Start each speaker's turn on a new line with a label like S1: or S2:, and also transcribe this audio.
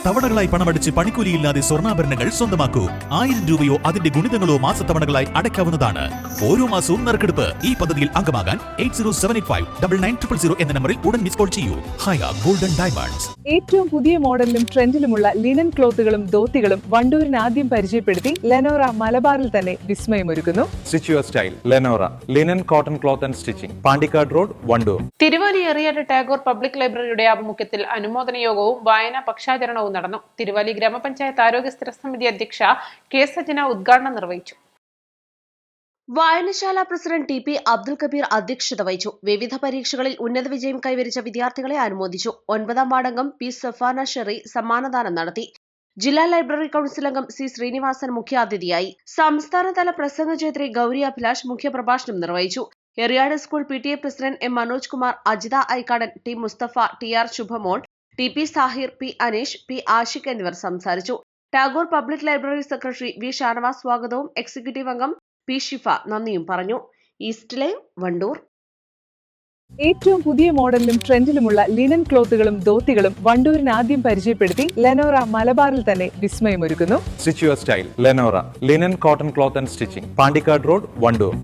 S1: തവണകളായി പണമടിച്ച് പണിക്കൂലിയില്ലാതെ സ്വർണ്ണാഭരണങ്ങൾ സ്വന്തമാക്കൂ. 1000 രൂപയോ അതിന്റെ ഗുണിതങ്ങളോ മാസത്തവണകളായി അടയ്ക്കാവുന്നതാണ്. ഓരോ മാസവും നറുക്കെടുപ്പ്. ഈ പദ്ധതിയിൽ അംഗമാകാൻ 8078599000 എന്ന നമ്പറിൽ ഉടൻ മിസ് കോൾ ചെയ്യൂ. ഹയ ഗോൾഡൻ ഡയമണ്ട്സ്.
S2: ഏറ്റവും പുതിയ മോഡലിലും ട്രെൻഡിലുമുള്ള ലിനൻ ക്ലോത്തുകളും ധോത്തികളും വണ്ടൂരിന് ആദ്യം പരിചയപ്പെടുത്തി ലെനോറ മലബാറിൽ തന്നെ വിസ്മയമൊരുക്കുന്നു.
S3: Stitch your style Lenora linen cotton cloth and stitching, Pandikkad road, Wandoor.
S4: Thiruvali Eriyad Tagore public ലൈബ്രറിയുടെ ആഭിമുഖ്യത്തിൽ അനുമോദന യോഗവും വായനാ പക്ഷാചരണവും നടന്നു. തിരുവാലി ഗ്രാമപഞ്ചായത്ത് ആരോഗ്യ സ്ഥിരസമിതി അധ്യക്ഷ കെ സജന ഉദ്ഘാടനം നിർവഹിച്ചു.
S5: വായനശാല president T P Abdul Kabeer അധ്യക്ഷത വഹിച്ചു. വിവിധ പരീക്ഷകളിൽ ഉന്നത വിജയം കൈവരിച്ച വിദ്യാർത്ഥികളെ അനുമോദിച്ചു. 9ാം വാർഡംഗം പി സഫാന ഷെറി സമ്മാനദാനം നടത്തി. ജില്ലാ ലൈബ്രറി കൌൺസിൽ അംഗം സി ശ്രീനിവാസൻ മുഖ്യാതിഥിയായി. സംസ്ഥാനതല പ്രസംഗജേത്രി ഗൌരി അഭിലാഷ് മുഖ്യപ്രഭാഷണം നിർവഹിച്ചു. Eriyad school PTA president M Manoj Kumar, Ajitha Aikkadan, T Musthafa, TR Shubhamol, T P Sahir, P Aneesh, P Ashiq എന്നിവർ സംസാരിച്ചു. Tagore public library secretary V Shanavas സ്വാഗതവും എക്സിക്യൂട്ടീവ് അംഗം പി ഷിഫ നന്ദിയും പറഞ്ഞു. East live, Wandoor.
S2: ഏറ്റവും പുതിയ മോഡലിലും ട്രെൻഡിലുമുള്ള ലിനൻ ക്ലോത്തുകളും ധോത്തികളും വണ്ടൂരിന് ആദ്യം പരിചയപ്പെടുത്തി ലെനോറ മലബാറിൽ തന്നെ വിസ്മയമൊരുക്കുന്നു.
S3: Stitch your style Lenora linen cotton cloth and stitching, Pandikkad road, Wandoor.